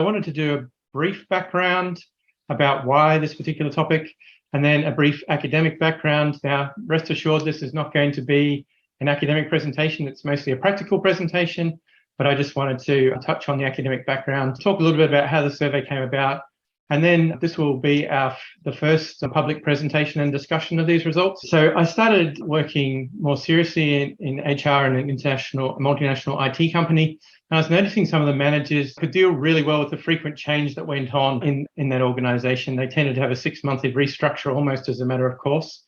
I wanted to do a brief background about why this particular topic, and then a brief academic background. Now, rest assured, this is not going to be an academic presentation. It's mostly a practical presentation, but I just wanted to touch on the academic background, talk a little bit about how the survey came about, and then this will be the first public presentation and discussion of these results. So I started working more seriously in HR in an multinational IT company. And I was noticing some of the managers could deal really well with the frequent change that went on in that organization. They tended to have a 6-monthly restructure almost as a matter of course.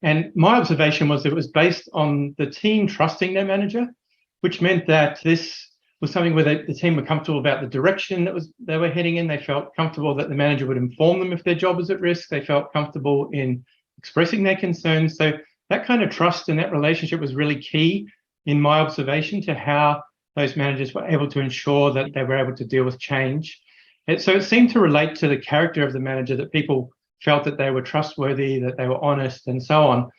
And my observation was that it was based on the team trusting their manager, which meant that this was something where the team were comfortable about the direction they were heading in. They felt comfortable that the manager would inform them if their job was at risk. They felt comfortable in expressing their concerns. So that kind of trust and that relationship was really key in my observation to how those managers were able to ensure that they were able to deal with change. And so it seemed to relate to the character of the manager, that people felt that they were trustworthy, that they were honest, and so on.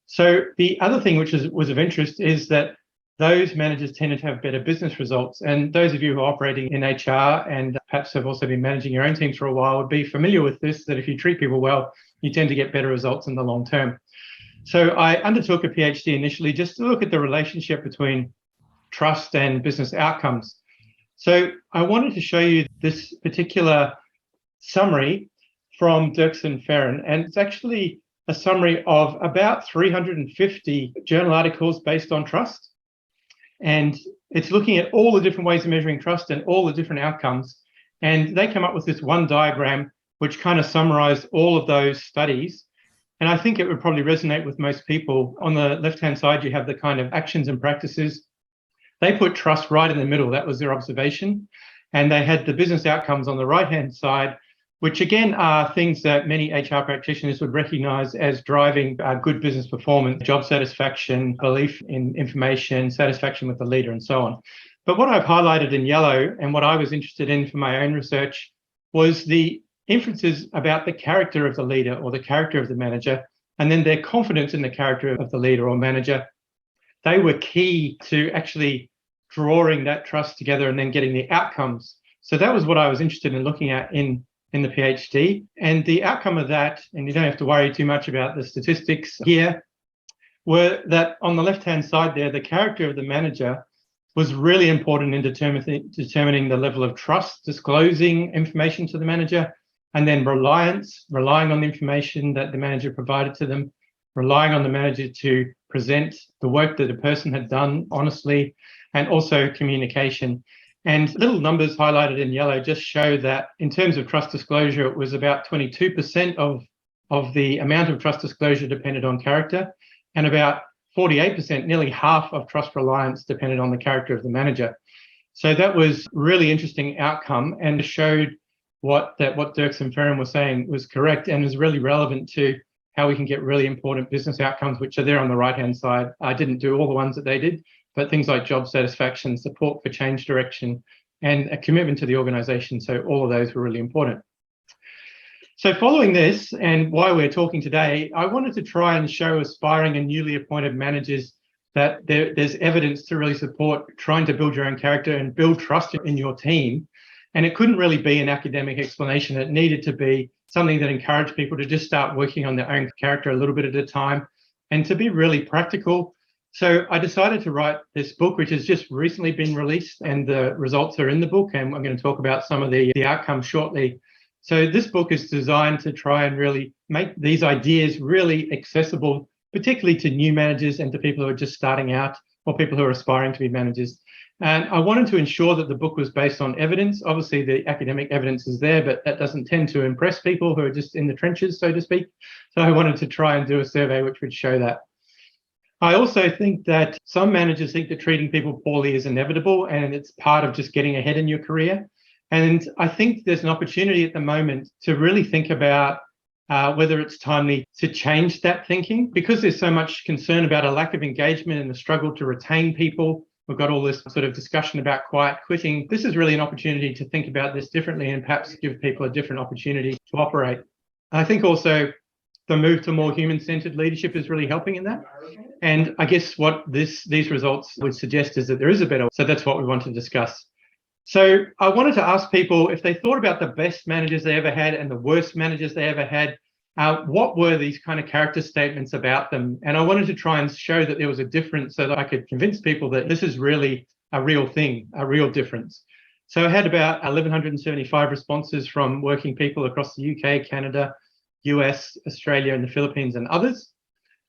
So the other thing which was of interest is that those managers tended to have better business results. And those of you who are operating in HR and perhaps have also been managing your own teams for a while would be familiar with this, that if you treat people well, you tend to get better results in the long term. So I undertook a PhD initially just to look at the relationship between trust and business outcomes. So I wanted to show you this particular summary from Dirksen Ferran, and it's actually a summary of about 350 journal articles based on trust. And it's looking at all the different ways of measuring trust and all the different outcomes. And they come up with this one diagram, which kind of summarized all of those studies. And I think it would probably resonate with most people. On the left-hand side, you have the kind of actions and practices. They put trust right in the middle. That was their observation. And they had the business outcomes on the right-hand side, which again are things that many HR practitioners would recognize as driving good business performance, job satisfaction, belief in information, satisfaction with the leader, and so on. But what I've highlighted in yellow, and what I was interested in for my own research, was the inferences about the character of the leader or the character of the manager, and then their confidence in the character of the leader or manager. They were key to actually drawing that trust together and then getting the outcomes. So that was what I was interested in looking at in the PhD. And the outcome of that, and you don't have to worry too much about the statistics here, were that on the left-hand side there, the character of the manager was really important in determining the level of trust, disclosing information to the manager, and then relying on the information that the manager provided to them, relying on the manager to present the work that a person had done honestly, and also communication. And little numbers highlighted in yellow just show that in terms of trust disclosure, it was about 22% of the amount of trust disclosure depended on character, and about 48%, nearly half of trust reliance depended on the character of the manager. So that was really interesting outcome and showed what Dirksen Ferran was saying was correct and is really relevant to how we can get really important business outcomes, which are there on the right-hand side. I didn't do all the ones that they did, but things like job satisfaction, support for change direction, and a commitment to the organization. So all of those were really important. So following this, and why we're talking today, I wanted to try and show aspiring and newly appointed managers that there's evidence to really support trying to build your own character and build trust in your team. And it couldn't really be an academic explanation. It needed to be something that encouraged people to just start working on their own character a little bit at a time and to be really practical. So I decided to write this book, which has just recently been released, and the results are in the book, and I'm going to talk about some of the outcomes shortly. So this book is designed to try and really make these ideas really accessible, particularly to new managers and to people who are just starting out or people who are aspiring to be managers. And I wanted to ensure that the book was based on evidence. Obviously, the academic evidence is there, but that doesn't tend to impress people who are just in the trenches, so to speak. So I wanted to try and do a survey which would show that. I also think that some managers think that treating people poorly is inevitable and it's part of just getting ahead in your career. And I think there's an opportunity at the moment to really think about whether it's timely to change that thinking, because there's so much concern about a lack of engagement and the struggle to retain people. We've got all this sort of discussion about quiet quitting. This is really an opportunity to think about this differently and perhaps give people a different opportunity to operate. I think also the move to more human-centered leadership is really helping in that. And I guess what these results would suggest is that there is a better way. So that's what we want to discuss. So I wanted to ask people if they thought about the best managers they ever had and the worst managers they ever had, what were these kind of character statements about them? And I wanted to try and show that there was a difference so that I could convince people that this is really a real thing, a real difference. So I had about 1,175 responses from working people across the UK, Canada, US, Australia, and the Philippines, and others.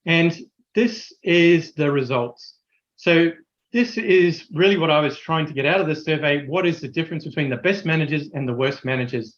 And this is the results. So this is really what I was trying to get out of this survey. What is the difference between the best managers and the worst managers?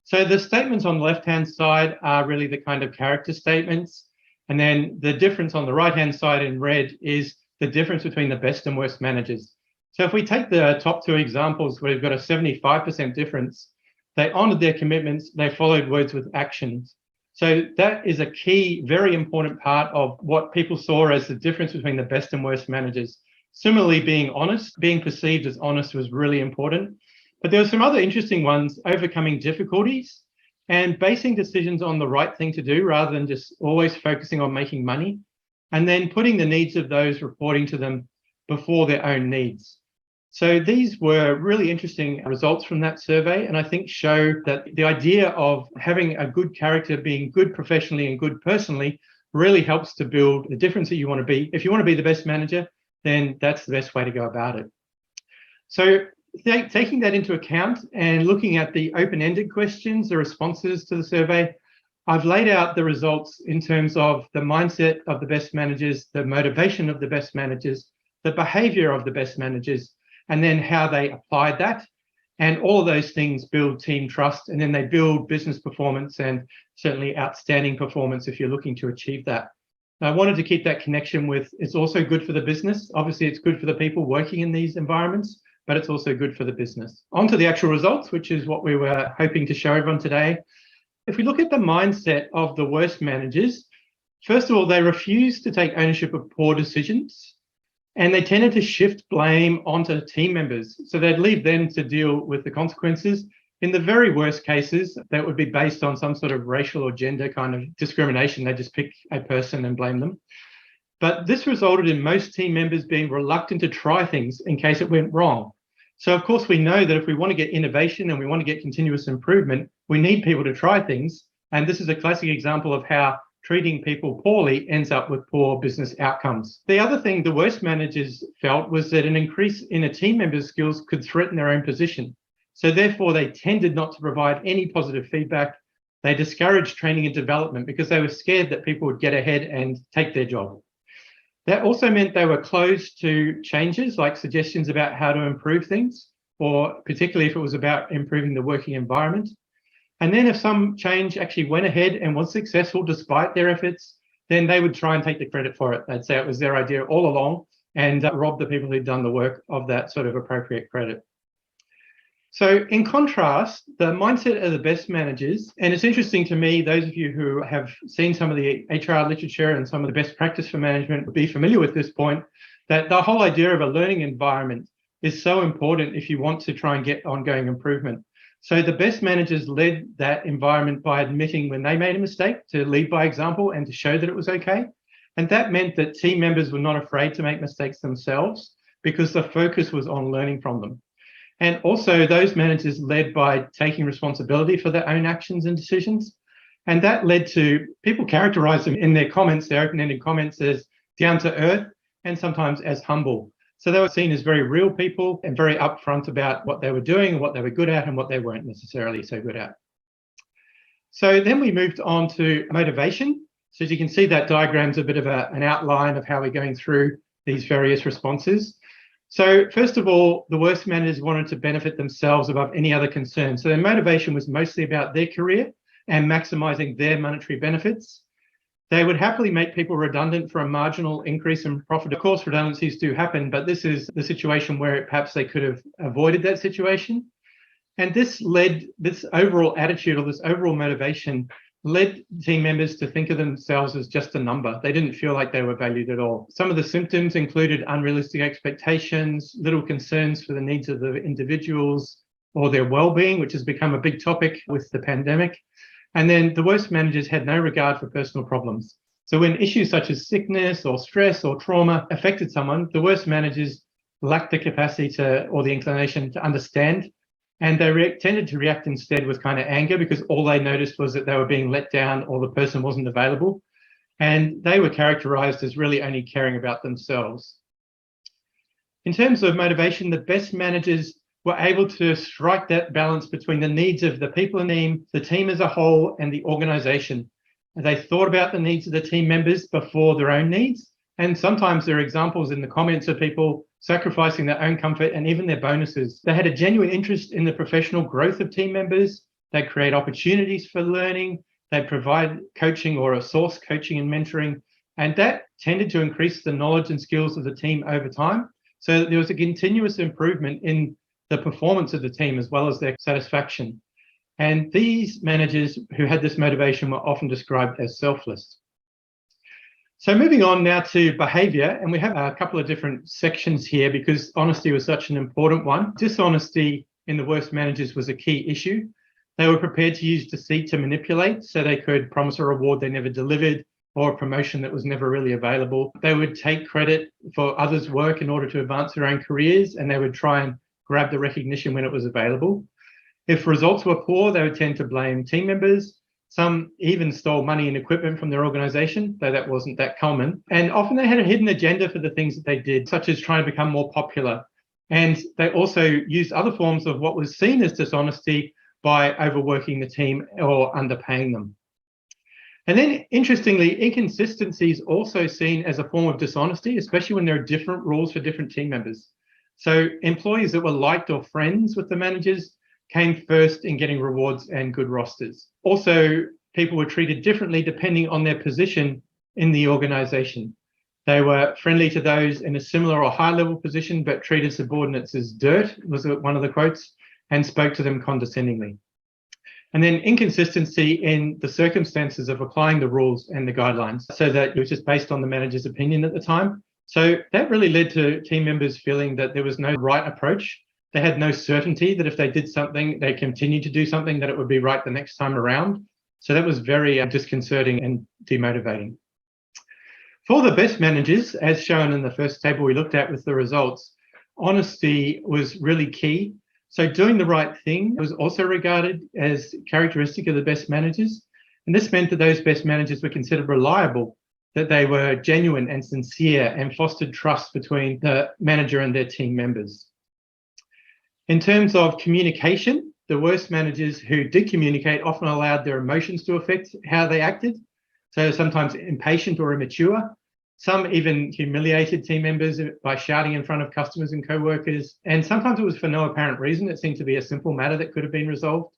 So the statements on the left-hand side are really the kind of character statements. And then the difference on the right-hand side in red is the difference between the best and worst managers. So if we take the top two examples where we've got a 75% difference, they honored their commitments, they followed words with actions. So that is a key, very important part of what people saw as the difference between the best and worst managers. Similarly, being honest, being perceived as honest was really important. But there were some other interesting ones: overcoming difficulties and basing decisions on the right thing to do rather than just always focusing on making money, and then putting the needs of those reporting to them before their own needs. So these were really interesting results from that survey, and I think show that the idea of having a good character, being good professionally and good personally, really helps to build the difference that you want to be. If you want to be the best manager, then that's the best way to go about it. So taking that into account and looking at the open-ended questions, the responses to the survey, I've laid out the results in terms of the mindset of the best managers, the motivation of the best managers, the behavior of the best managers, and then how they applied that. And all of those things build team trust, and then they build business performance and certainly outstanding performance if you're looking to achieve that. I wanted to keep that connection with it's also good for the business. Obviously, it's good for the people working in these environments, but it's also good for the business. On to the actual results, which is what we were hoping to show everyone today. If we look at the mindset of the worst managers, first of all, they refused to take ownership of poor decisions, and they tended to shift blame onto team members. So they'd leave them to deal with the consequences. In the very worst cases, that would be based on some sort of racial or gender kind of discrimination. They just pick a person and blame them. But this resulted in most team members being reluctant to try things in case it went wrong. So of course, we know that if we want to get innovation and we want to get continuous improvement, we need people to try things. And this is a classic example of how treating people poorly ends up with poor business outcomes. The other thing the worst managers felt was that an increase in a team member's skills could threaten their own position. So therefore, they tended not to provide any positive feedback. They discouraged training and development because they were scared that people would get ahead and take their job. That also meant they were closed to changes like suggestions about how to improve things, or particularly if it was about improving the working environment. And then if some change actually went ahead and was successful despite their efforts, then they would try and take the credit for it. They'd say it was their idea all along and rob the people who'd done the work of that sort of appropriate credit. So in contrast, the mindset of the best managers, and it's interesting to me, those of you who have seen some of the HR literature and some of the best practice for management would be familiar with this point, that the whole idea of a learning environment is so important if you want to try and get ongoing improvement. So the best managers led that environment by admitting when they made a mistake, to lead by example and to show that it was okay. And that meant that team members were not afraid to make mistakes themselves because the focus was on learning from them. And also those managers led by taking responsibility for their own actions and decisions. And that led to people characterize them in their comments, their open-ended comments, as down to earth and sometimes as humble. So they were seen as very real people and very upfront about what they were doing and what they were good at and what they weren't necessarily so good at. So then we moved on to motivation. So as you can see, that diagram's a bit of an outline of how we're going through these various responses. So first of all, the worst managers wanted to benefit themselves above any other concern. So their motivation was mostly about their career and maximizing their monetary benefits. They would happily make people redundant for a marginal increase in profit. Of course, redundancies do happen, but this is the situation where perhaps they could have avoided that situation. And this overall attitude or this overall motivation led team members to think of themselves as just a number. They didn't feel like they were valued at all. Some of the symptoms included unrealistic expectations, little concerns for the needs of the individuals or their well-being, which has become a big topic with the pandemic. And then the worst managers had no regard for personal problems. So when issues such as sickness or stress or trauma affected someone, the worst managers lacked the capacity or the inclination to understand. And they tended to react instead with kind of anger, because all they noticed was that they were being let down or the person wasn't available. And they were characterized as really only caring about themselves. In terms of motivation, the best managers were able to strike that balance between the needs of the people in the team as a whole, and the organization. They thought about the needs of the team members before their own needs. And sometimes there are examples in the comments of people sacrificing their own comfort and even their bonuses. They had a genuine interest in the professional growth of team members. They create opportunities for learning. They provide coaching or a source coaching and mentoring. And that tended to increase the knowledge and skills of the team over time. So there was a continuous improvement in the performance of the team as well as their satisfaction. And these managers who had this motivation were often described as selfless. So moving on now to behaviour, and we have a couple of different sections here because honesty was such an important one. Dishonesty in the worst managers was a key issue. They were prepared to use deceit to manipulate, so they could promise a reward they never delivered or a promotion that was never really available. They would take credit for others' work in order to advance their own careers, and they would try and grab the recognition when it was available. If results were poor, they would tend to blame team members. Some even stole money and equipment from their organization, though that wasn't that common. And often they had a hidden agenda for the things that they did, such as trying to become more popular. And they also used other forms of what was seen as dishonesty by overworking the team or underpaying them. And then, interestingly, inconsistency is also seen as a form of dishonesty, especially when there are different rules for different team members. So employees that were liked or friends with the managers came first in getting rewards and good rosters. Also, people were treated differently depending on their position in the organization. They were friendly to those in a similar or high level position, but treated subordinates as dirt, was one of the quotes, and spoke to them condescendingly. And then inconsistency in the circumstances of applying the rules and the guidelines, so that it was just based on the manager's opinion at the time. So that really led to team members feeling that there was no right approach. They had no certainty that if they did something, they continued to do something, that it would be right the next time around. So that was very disconcerting and demotivating. For the best managers, as shown in the first table we looked at with the results, honesty was really key. So doing the right thing was also regarded as characteristic of the best managers. And this meant that those best managers were considered reliable, that they were genuine and sincere and fostered trust between the manager and their team members. In terms of communication, the worst managers who did communicate often allowed their emotions to affect how they acted. So sometimes impatient or immature. Some even humiliated team members by shouting in front of customers and co-workers. And sometimes it was for no apparent reason. It seemed to be a simple matter that could have been resolved.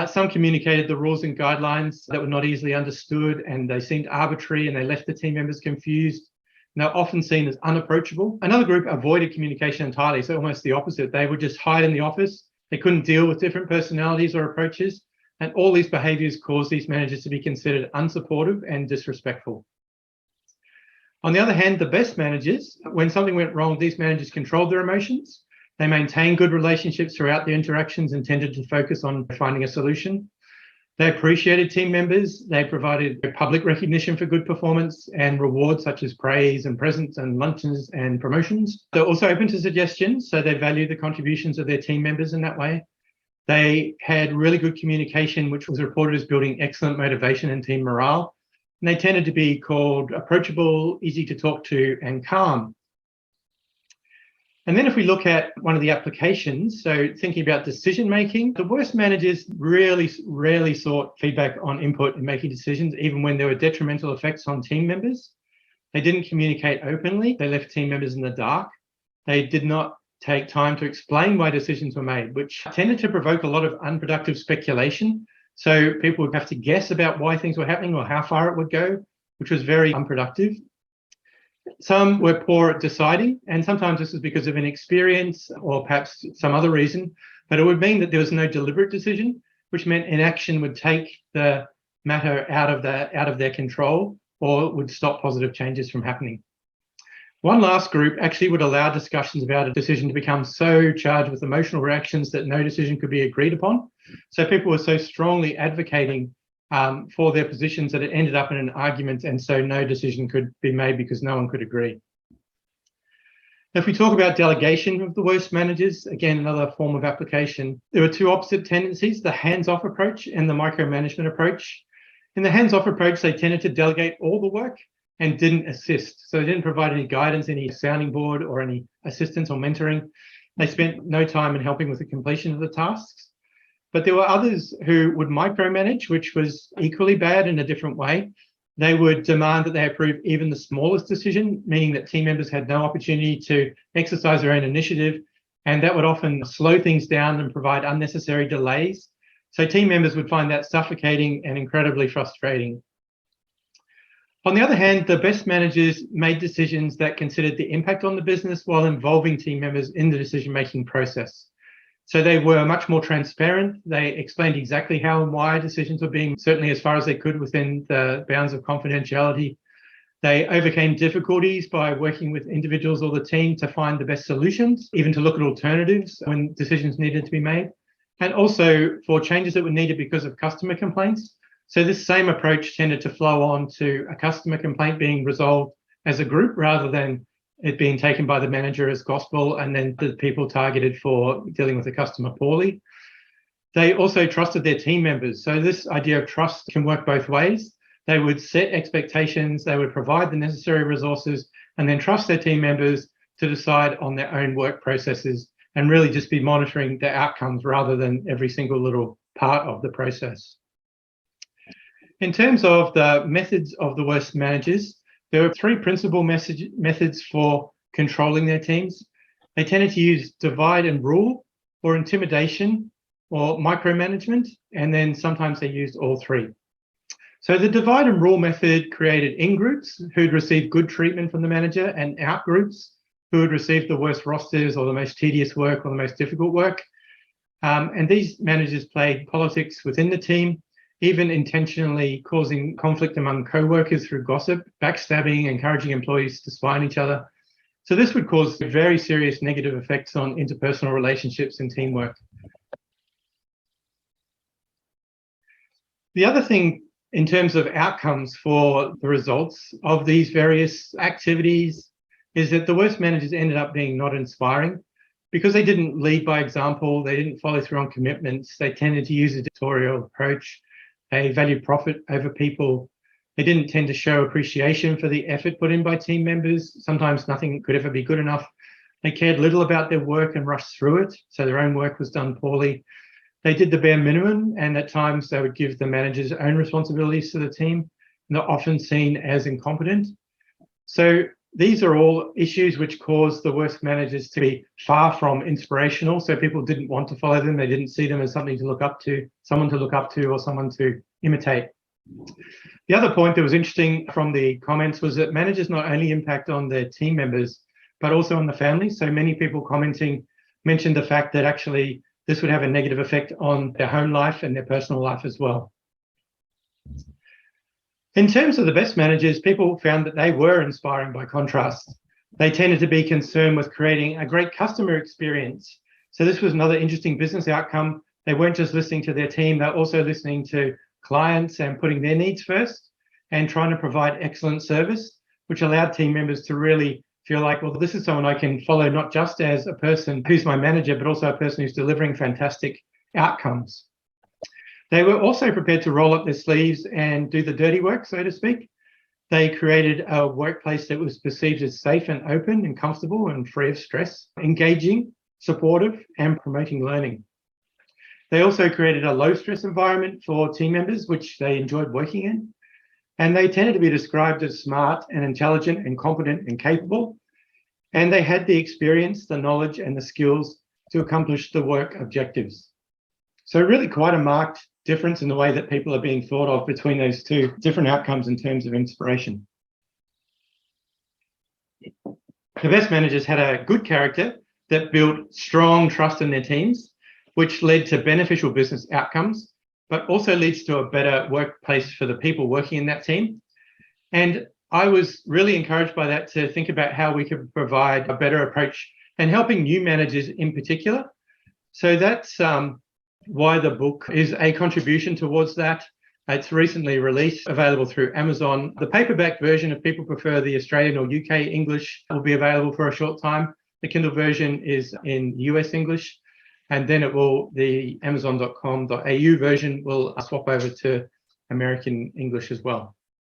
Some communicated the rules and guidelines that were not easily understood, and they seemed arbitrary, and they left the team members confused. And they're often seen as unapproachable. Another group avoided communication entirely, so almost the opposite. They would just hide in the office. They couldn't deal with different personalities or approaches. And all these behaviours caused these managers to be considered unsupportive and disrespectful. On the other hand, the best managers, when something went wrong, these managers controlled their emotions. They maintained good relationships throughout the interactions and tended to focus on finding a solution. They appreciated team members. They provided public recognition for good performance and rewards such as praise and presents and luncheons and promotions. They're also open to suggestions, so they valued the contributions of their team members in that way. They had really good communication, which was reported as building excellent motivation and team morale. And they tended to be called approachable, easy to talk to, and calm. And then if we look at one of the applications, so thinking about decision making, the worst managers really rarely sought feedback on input in making decisions, even when there were detrimental effects on team members. They didn't communicate openly. They left team members in the dark. They did not take time to explain why decisions were made, which tended to provoke a lot of unproductive speculation. So people would have to guess about why things were happening or how far it would go, which was very unproductive. Some were poor at deciding, and sometimes this is because of inexperience or perhaps some other reason, but it would mean that there was no deliberate decision, which meant inaction would take the matter out of their control or would stop positive changes from happening. One last group actually would allow discussions about a decision to become so charged with emotional reactions that no decision could be agreed upon. So people were so strongly advocating for their positions that it ended up in an argument, and so no decision could be made because no one could agree. If we talk about delegation of the worst managers, again, another form of application, there are two opposite tendencies, the hands-off approach and the micromanagement approach. In the hands-off approach, they tended to delegate all the work and didn't assist. So they didn't provide any guidance, any sounding board, or any assistance or mentoring. They spent no time in helping with the completion of the tasks. But there were others who would micromanage, which was equally bad in a different way. They would demand that they approve even the smallest decision, meaning that team members had no opportunity to exercise their own initiative, and that would often slow things down and provide unnecessary delays. So team members would find that suffocating and incredibly frustrating. On the other hand, the best managers made decisions that considered the impact on the business while involving team members in the decision-making process. So they were much more transparent. They explained exactly how and why decisions were being, certainly as far as they could within the bounds of confidentiality. They overcame difficulties by working with individuals or the team to find the best solutions, even to look at alternatives when decisions needed to be made, and also for changes that were needed because of customer complaints. So this same approach tended to flow on to a customer complaint being resolved as a group rather than it being taken by the manager as gospel and then the people targeted for dealing with the customer poorly. They also trusted their team members. So this idea of trust can work both ways. They would set expectations, they would provide the necessary resources, and then trust their team members to decide on their own work processes and really just be monitoring the outcomes rather than every single little part of the process. In terms of the methods of the worst managers, there were three principal methods for controlling their teams. They tended to use divide and rule, or intimidation, or micromanagement, and then sometimes they used all three. So the divide and rule method created in-groups who'd receive good treatment from the manager and out-groups who would receive the worst rosters or the most tedious work or the most difficult work. And these managers played politics within the team, even intentionally causing conflict among co-workers through gossip, backstabbing, encouraging employees to spy on each other. So this would cause very serious negative effects on interpersonal relationships and teamwork. The other thing in terms of outcomes for the results of these various activities is that the worst managers ended up being not inspiring. Because they didn't lead by example, they didn't follow through on commitments, they tended to use a dictatorial approach. They valued profit over people. They didn't tend to show appreciation for the effort put in by team members. Sometimes nothing could ever be good enough. They cared little about their work and rushed through it, so their own work was done poorly. They did the bare minimum, and at times they would give the managers own responsibilities to the team, and they're often seen as incompetent. So these are all issues which caused the worst managers to be far from inspirational. So people didn't want to follow them. They didn't see them as something to look up to, someone to look up to, or someone to imitate. The other point that was interesting from the comments was that managers not only impact on their team members, but also on the families. So many people commenting mentioned the fact that actually this would have a negative effect on their home life and their personal life as well. In terms of the best managers, people found that they were inspiring by contrast. They tended to be concerned with creating a great customer experience. So this was another interesting business outcome. They weren't just listening to their team, they're also listening to clients and putting their needs first and trying to provide excellent service, which allowed team members to really feel like, well, this is someone I can follow, not just as a person who's my manager, but also a person who's delivering fantastic outcomes. They were also prepared to roll up their sleeves and do the dirty work, so to speak. They created a workplace that was perceived as safe and open and comfortable and free of stress, engaging, supportive, and promoting learning. They also created a low-stress environment for team members, which they enjoyed working in. And they tended to be described as smart and intelligent and competent and capable. And they had the experience, the knowledge, and the skills to accomplish the work objectives. So really quite a marked difference in the way that people are being thought of between those two different outcomes in terms of inspiration. The best managers had a good character that built strong trust in their teams, which led to beneficial business outcomes, but also leads to a better workplace for the people working in that team. And I was really encouraged by that to think about how we could provide a better approach and helping new managers in particular. So that's why the book is a contribution towards that. It's recently released, available through Amazon. The paperback version, if people prefer the Australian or UK English, will be available for a short time. The Kindle version is in US English, and then the Amazon.com.au version will swap over to American English as well.